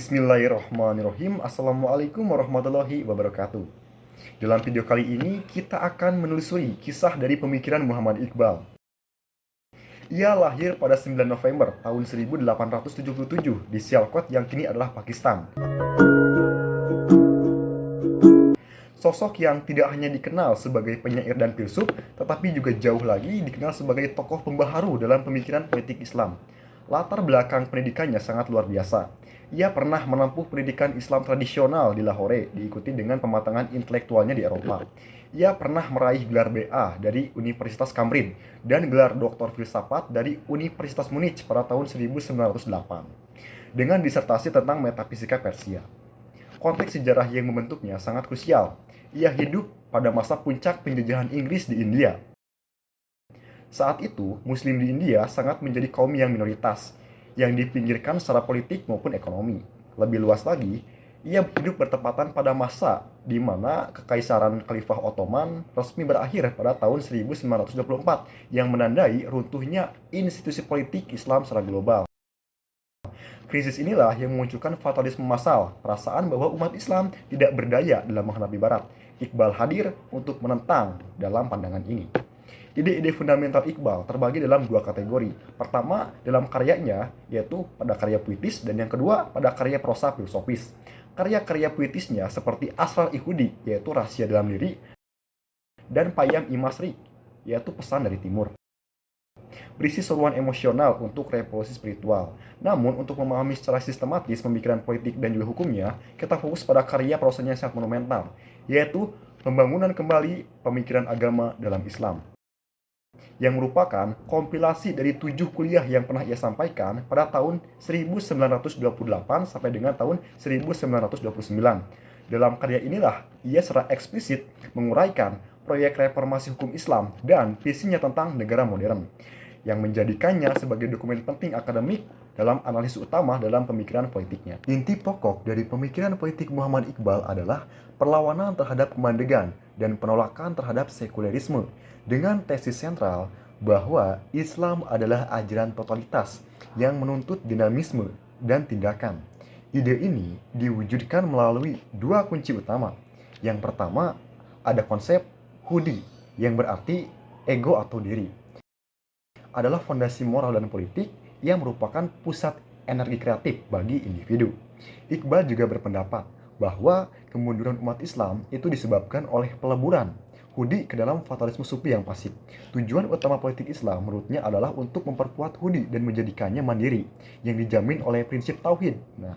Bismillahirrahmanirrahim. Assalamualaikum warahmatullahi wabarakatuh. Dalam video kali ini, kita akan menelusuri kisah dari pemikiran Muhammad Iqbal. Ia lahir pada 9 November tahun 1877 di Sialkot yang kini adalah Pakistan. Sosok yang tidak hanya dikenal sebagai penyair dan filsuf, tetapi juga jauh lagi dikenal sebagai tokoh pembaharu dalam pemikiran politik Islam. Latar belakang pendidikannya sangat luar biasa. Ia pernah menempuh pendidikan Islam tradisional di Lahore, diikuti dengan pematangan intelektualnya di Eropa. Ia pernah meraih gelar BA dari Universitas Cambridge dan gelar Doktor Filsafat dari Universitas Munich pada tahun 1908 dengan disertasi tentang metafisika Persia. Konteks sejarah yang membentuknya sangat krusial. Ia hidup pada masa puncak penjajahan Inggris di India. Saat itu, Muslim di India sangat menjadi kaum yang minoritas, yang dipinggirkan secara politik maupun ekonomi. Lebih luas lagi, ia hidup bertepatan pada masa di mana Kekaisaran Khalifah Ottoman resmi berakhir pada tahun 1924 yang menandai runtuhnya institusi politik Islam secara global. Krisis inilah yang memunculkan fatalisme massal, perasaan bahwa umat Islam tidak berdaya dalam menghadapi Barat. Iqbal hadir untuk menentang dalam pandangan ini. Ide-ide fundamental Iqbal terbagi dalam dua kategori. Pertama, dalam karyanya, yaitu pada karya puitis, dan yang kedua, pada karya prosa filosofis. Karya-karya puitisnya seperti Asrar-i Hudi, yaitu rahasia dalam diri, dan Payam-i Masri, yaitu pesan dari timur. Berisi seruan emosional untuk revolusi spiritual. Namun, untuk memahami secara sistematis pemikiran politik dan juga hukumnya, kita fokus pada karya prosanya yang sangat monumental, yaitu Pembangunan Kembali Pemikiran Agama dalam Islam, yang merupakan kompilasi dari 7 kuliah yang pernah ia sampaikan pada tahun 1928 sampai dengan tahun 1929. Dalam karya inilah, ia secara eksplisit menguraikan proyek reformasi hukum Islam dan visinya tentang negara modern, yang menjadikannya sebagai dokumen penting akademik dalam analisis utama dalam pemikiran politiknya. Inti pokok dari pemikiran politik Muhammad Iqbal adalah perlawanan terhadap kemandegan dan penolakan terhadap sekulerisme, dengan tesis sentral bahwa Islam adalah ajaran totalitas yang menuntut dinamisme dan tindakan. Ide ini diwujudkan melalui dua kunci utama. Yang pertama, ada konsep hudi, yang berarti ego atau diri. Adalah fondasi moral dan politik yang merupakan pusat energi kreatif bagi individu. Iqbal juga berpendapat bahwa kemunduran umat Islam itu disebabkan oleh peleburan hudi ke dalam fatalisme sufi yang pasif. Tujuan utama politik Islam menurutnya adalah untuk memperkuat hudi dan menjadikannya mandiri, yang dijamin oleh prinsip tauhid. Nah,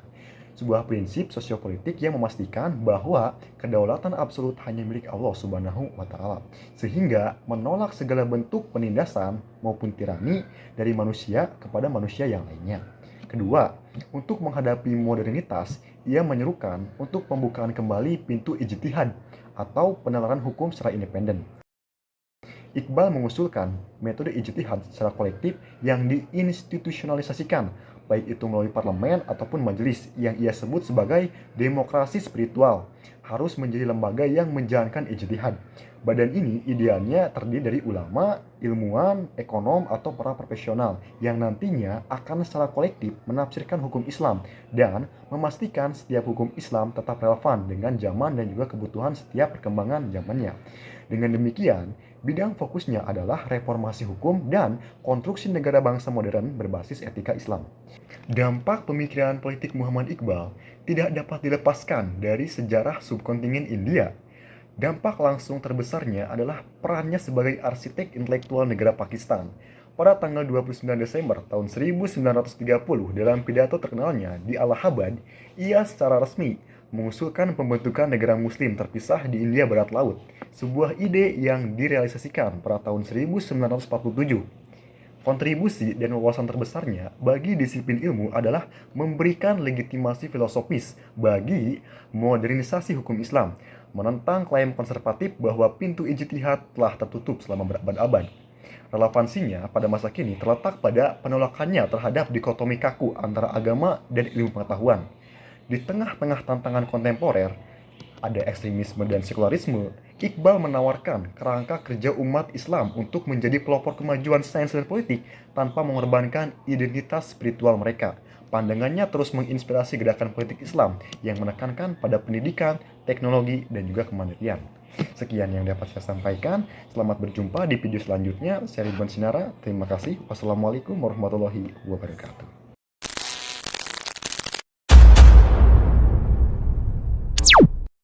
sebuah prinsip sosiopolitik yang memastikan bahwa kedaulatan absolut hanya milik Allah Subhanahu wa Ta'ala, sehingga menolak segala bentuk penindasan maupun tirani dari manusia kepada manusia yang lainnya. Kedua, untuk menghadapi modernitas, ia menyerukan untuk pembukaan kembali pintu ijtihad atau penalaran hukum secara independen. Iqbal mengusulkan metode ijtihad secara kolektif yang diinstitusionalisasikan, baik itu melalui parlemen ataupun majelis yang ia sebut sebagai demokrasi spiritual, harus menjadi lembaga yang menjalankan ijtihad. Badan ini idealnya terdiri dari ulama, ilmuwan, ekonom, atau para profesional yang nantinya akan secara kolektif menafsirkan hukum Islam dan memastikan setiap hukum Islam tetap relevan dengan zaman dan juga kebutuhan setiap perkembangan zamannya. Dengan demikian, bidang fokusnya adalah reformasi hukum dan konstruksi negara bangsa modern berbasis etika Islam. Dampak pemikiran politik Muhammad Iqbal tidak dapat dilepaskan dari sejarah subkontinen India. Dampak langsung terbesarnya adalah perannya sebagai arsitek intelektual negara Pakistan. Pada tanggal 29 Desember tahun 1930 dalam pidato terkenalnya di Allahabad, ia secara resmi mengusulkan pembentukan negara muslim terpisah di India Barat Laut, sebuah ide yang direalisasikan pada tahun 1947. Kontribusi dan wawasan terbesarnya bagi disiplin ilmu adalah memberikan legitimasi filosofis bagi modernisasi hukum Islam, menentang klaim konservatif bahwa pintu ijtihad telah tertutup selama berabad-abad. Relevansinya pada masa kini terletak pada penolakannya terhadap dikotomi kaku antara agama dan ilmu pengetahuan. Di tengah-tengah tantangan kontemporer, ada ekstremisme dan sekularisme, Iqbal menawarkan kerangka kerja umat Islam untuk menjadi pelopor kemajuan sains dan politik tanpa mengorbankan identitas spiritual mereka. Pandangannya terus menginspirasi gerakan politik Islam yang menekankan pada pendidikan, teknologi, dan juga kemandirian. Sekian yang dapat saya sampaikan. Selamat berjumpa di video selanjutnya. Saya Ridwan Sinara. Terima kasih. Wassalamualaikum warahmatullahi wabarakatuh.